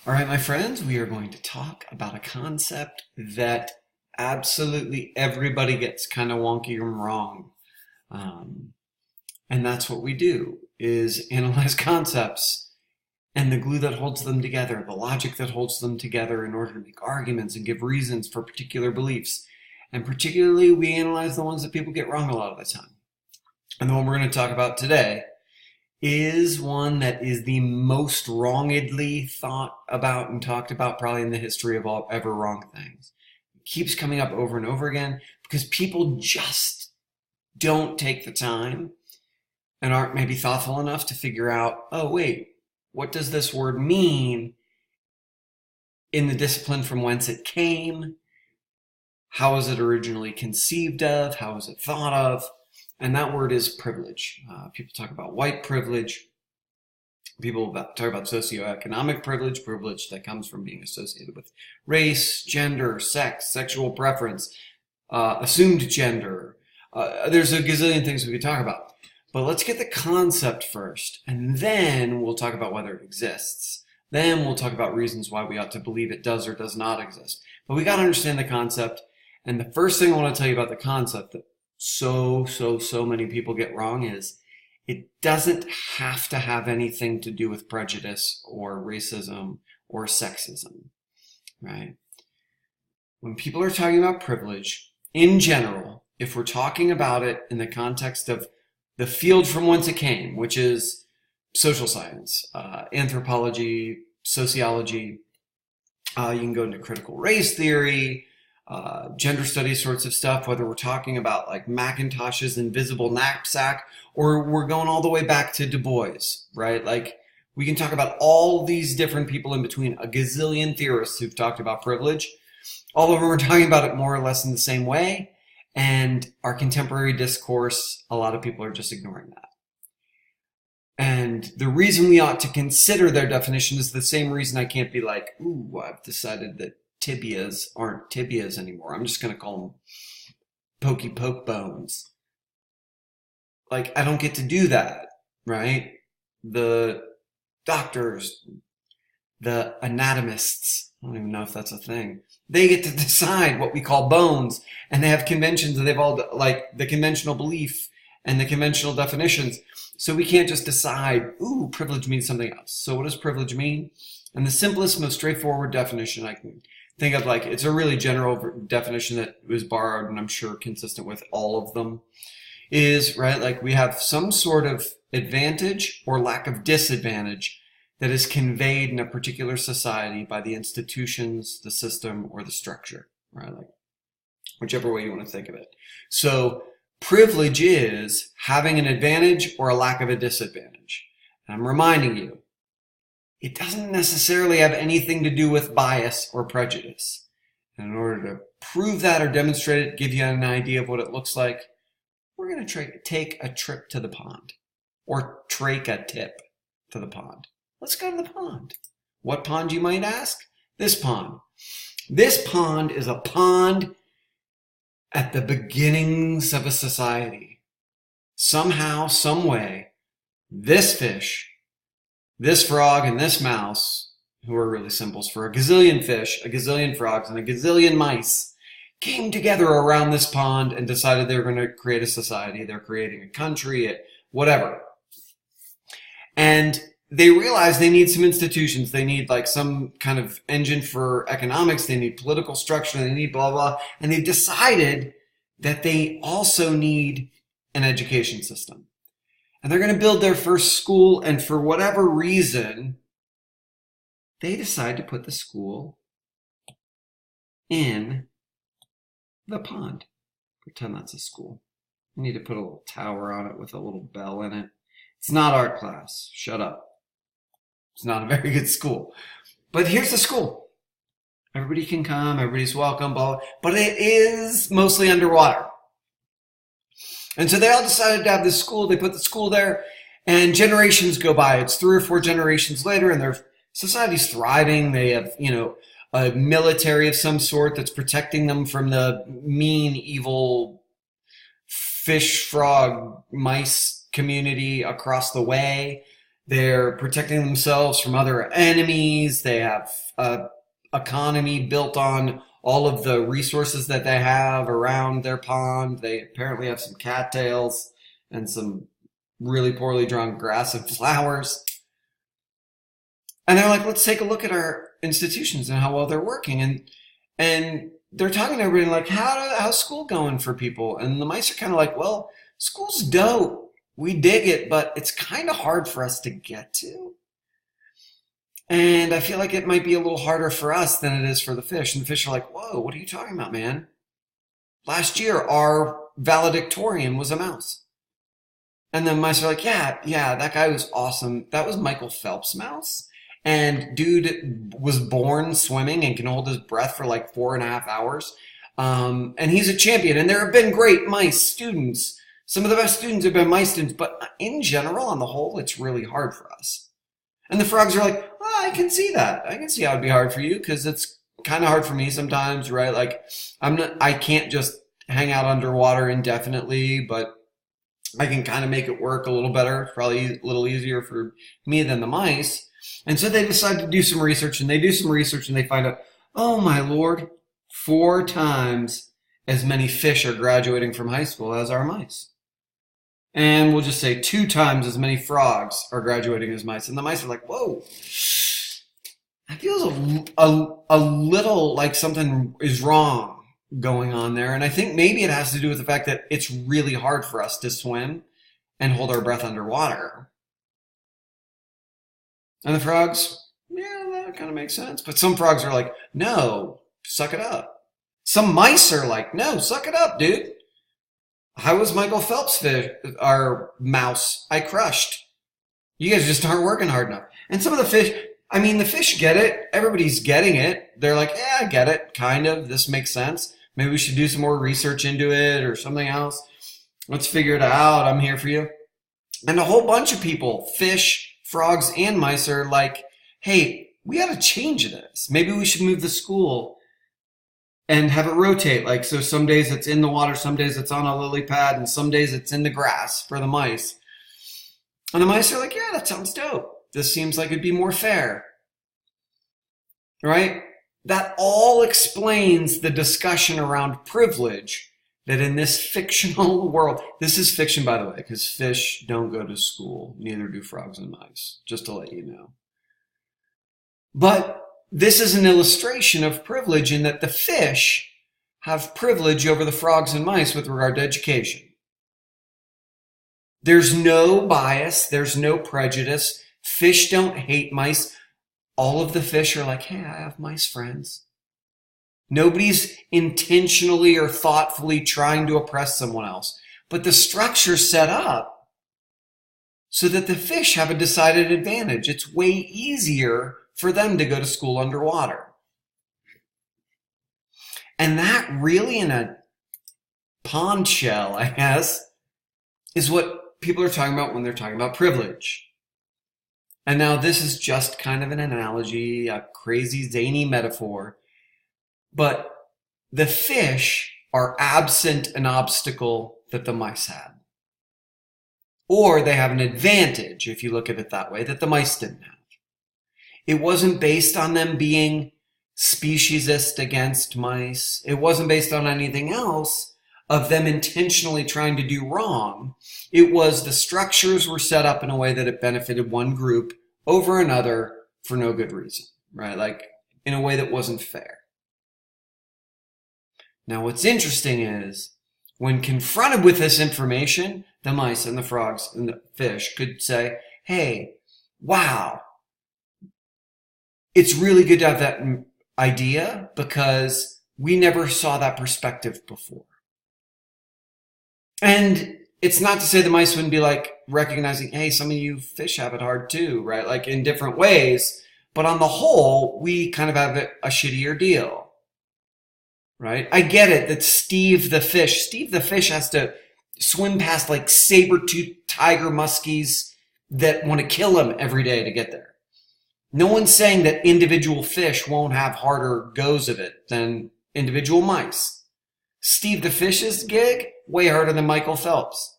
All right, my friends, we are going to talk about a concept that absolutely everybody gets kind of wonky and wrong. Um, and that's what we do, is analyze concepts and the glue that holds them together, the logic that holds them together in order to make arguments and give reasons for particular beliefs. And particularly, we analyze the ones that people get wrong a lot of the time. And the one we're going to talk about today is one that is the most wrongedly thought about and talked about probably in the history of all ever wrong things. It keeps coming up over and over again because people just don't take the time and aren't maybe thoughtful enough to figure out, oh wait, what does this word mean in the discipline from whence it came? How was it originally conceived of? How was it thought of? And that word is privilege. People talk about white privilege. People talk about socioeconomic privilege, privilege that comes from being associated with race, gender, sex, sexual preference, assumed gender. There's a gazillion things we could talk about. But let's get the concept first, and then we'll talk about whether it exists. Then we'll talk about reasons why we ought to believe it does or does not exist. But we got to understand the concept. And the first thing I want to tell you about the concept that so many people get wrong is it doesn't have to have anything to do with prejudice or racism or sexism, right? When people are talking about privilege, in general, if we're talking about it in the context of the field from whence it came, which is social science, anthropology, sociology, you can go into critical race theory, gender studies sorts of stuff, whether we're talking about like Macintosh's invisible knapsack or we're going all the way back to Du Bois, right? Like we can talk about all these different people in between, a gazillion theorists who've talked about privilege. All of them are talking about it more or less in the same way. And our contemporary discourse, a lot of people are just ignoring that. And the reason we ought to consider their definition is the same reason I can't be like, ooh, I've decided that tibias aren't tibias anymore. I'm just going to call them pokey poke bones. Like, I don't get to do that, right? The doctors, the anatomists, I don't even know if that's a thing. They get to decide what we call bones, and they have conventions, and they've all, like, the conventional belief and the conventional definitions. So we can't just decide, ooh, privilege means something else. So what does privilege mean? And the simplest, most straightforward definition I can think of, like, it's a really general definition that was borrowed and I'm sure consistent with all of them, is, right, like we have some sort of advantage or lack of disadvantage that is conveyed in a particular society by the institutions, the system, or the structure, right? Like whichever way you want to think of it. So privilege is having an advantage or a lack of a disadvantage. And I'm reminding you, it doesn't necessarily have anything to do with bias or prejudice. And in order to prove that or demonstrate it, give you an idea of what it looks like, we're going to take a trip to the pond. Or trake a tip to the pond. Let's go to the pond. What pond, you might ask? This pond. This pond is a pond at the beginnings of a society. Somehow, some way, this fish, this frog, and this mouse, who are really symbols for a gazillion fish, a gazillion frogs, and a gazillion mice, came together around this pond and decided they were going to create a society. They're creating a country, whatever. And they realize they need some institutions. They need like some kind of engine for economics. They need political structure. They need blah, blah. And they've decided that they also need an education system. And they're going to build their first school. And for whatever reason, they decide to put the school in the pond. Pretend that's a school. You need to put a little tower on it with a little bell in it. It's not art class. Shut up. It's not a very good school. But here's the school. Everybody can come. Everybody's welcome. Blah, blah, but it is mostly underwater. And so they all decided to have this school. They put the school there. And generations go by. It's 3 or 4 generations later. And their society's thriving. They have, a military of some sort that's protecting them from the mean, evil fish, frog, mice community across the way. They're protecting themselves from other enemies. They have a economy built on all of the resources that they have around their pond. They apparently have some cattails and some really poorly drawn grass and flowers. And they're like, let's take a look at our institutions and how well they're working. And they're talking to everybody like, how's school going for people? And the mice are kind of like, well, school's dope. We dig it, but it's kind of hard for us to get to. And I feel like it might be a little harder for us than it is for the fish. And the fish are like, whoa, what are you talking about, man? Last year, our valedictorian was a mouse. And the mice are like, yeah, that guy was awesome. That was Michael Phelps' mouse. And dude was born swimming and can hold his breath for like 4.5 hours. And he's a champion. And there have been great mice students. Some of the best students have been mice students. But in general, on the whole, it's really hard for us. And the frogs are like, oh, I can see that. I can see how it'd be hard for you because it's kind of hard for me sometimes, right? Like I can't just hang out underwater indefinitely, but I can kind of make it work a little better. It's probably a little easier for me than the mice. And so they decide to do some research, and they do some research, and they find out, oh my Lord, 4 times as many fish are graduating from high school as our mice. And we'll just say 2 times as many frogs are graduating as mice. And the mice are like, whoa, that feels a little like something is wrong going on there. And I think maybe it has to do with the fact that it's really hard for us to swim and hold our breath underwater. And the frogs, yeah, that kind of makes sense. But some frogs are like, no, suck it up. Some mice are like, no, suck it up, dude. How was Michael Phelps' fish, our mouse? I crushed. You guys just aren't working hard enough. And some of the fish, I mean, the fish get it. Everybody's getting it. They're like, yeah, I get it, kind of. This makes sense. Maybe we should do some more research into it or something else. Let's figure it out. I'm here for you. And a whole bunch of people, fish, frogs, and mice are like, hey, we got to change this. Maybe we should move the school and have it rotate. Like, so some days it's in the water, some days it's on a lily pad, and some days it's in the grass for the mice. And the mice are like, yeah, that sounds dope. This seems like it'd be more fair. Right? That all explains the discussion around privilege that in this fictional world, this is fiction, by the way, because fish don't go to school. Neither do frogs and mice, just to let you know. But this is an illustration of privilege in that the fish have privilege over the frogs and mice with regard to education. There's no bias. There's no prejudice. Fish don't hate mice. All of the fish are like, hey, I have mice friends. Nobody's intentionally or thoughtfully trying to oppress someone else. But the structure's set up so that the fish have a decided advantage. It's way easier for them to go to school underwater. And that really, in a pond shell, I guess, is what people are talking about when they're talking about privilege. And now this is just kind of an analogy, a crazy, zany metaphor. But the fish are absent an obstacle that the mice had. Or they have an advantage, if you look at it that way, that the mice didn't have. It wasn't based on them being speciesist against mice. It wasn't based on anything else of them intentionally trying to do wrong. It was the structures were set up in a way that it benefited one group over another for no good reason, right? Like in a way that wasn't fair. Now, what's interesting is when confronted with this information, the mice and the frogs and the fish could say, hey, wow, it's really good to have that idea because we never saw that perspective before. And it's not to say the mice wouldn't be like recognizing, hey, some of you fish have it hard too, right? Like in different ways. But on the whole, we kind of have a shittier deal. Right? I get it that Steve the fish has to swim past like saber-toothed tiger muskies that want to kill him every day to get there. No one's saying that individual fish won't have harder goes of it than individual mice. Steve the fish's gig, way harder than Michael Phelps.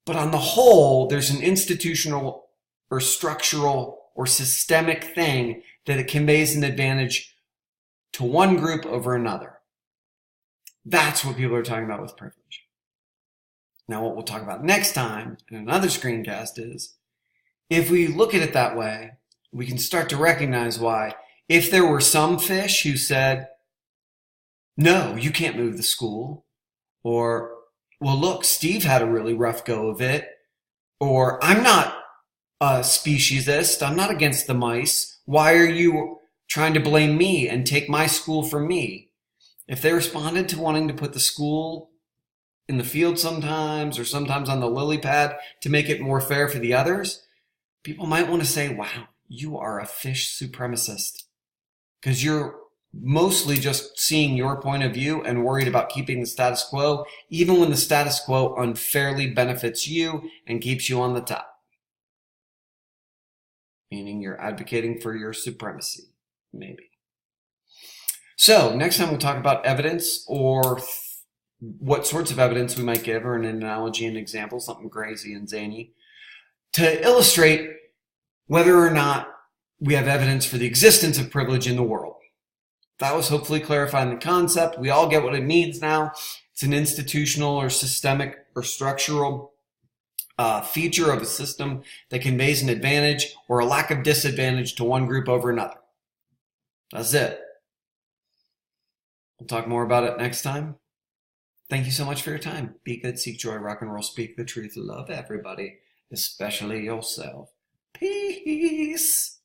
But on the whole, there's an institutional or structural or systemic thing that it conveys an advantage to one group over another. That's what people are talking about with privilege. Now, what we'll talk about next time in another screencast is, if we look at it that way, we can start to recognize why, if there were some fish who said, no, you can't move the school, or, well, look, Steve had a really rough go of it, or I'm not a speciesist, I'm not against the mice, why are you trying to blame me and take my school from me? If they responded to wanting to put the school in the field sometimes, or sometimes on the lily pad to make it more fair for the others, people might want to say, wow, you are a fish supremacist. Because you're mostly just seeing your point of view and worried about keeping the status quo, even when the status quo unfairly benefits you and keeps you on the top. Meaning you're advocating for your supremacy, maybe. So next time we'll talk about evidence, or what sorts of evidence we might give, or an analogy and example, something crazy and zany, to illustrate whether or not we have evidence for the existence of privilege in the world. That was hopefully clarifying the concept. We all get what it means now. It's an institutional or systemic or structural feature of a system that conveys an advantage or a lack of disadvantage to one group over another. That's it. We'll talk more about it next time. Thank you so much for your time. Be good, seek joy, rock and roll, speak the truth, love everybody, especially yourself. Peace.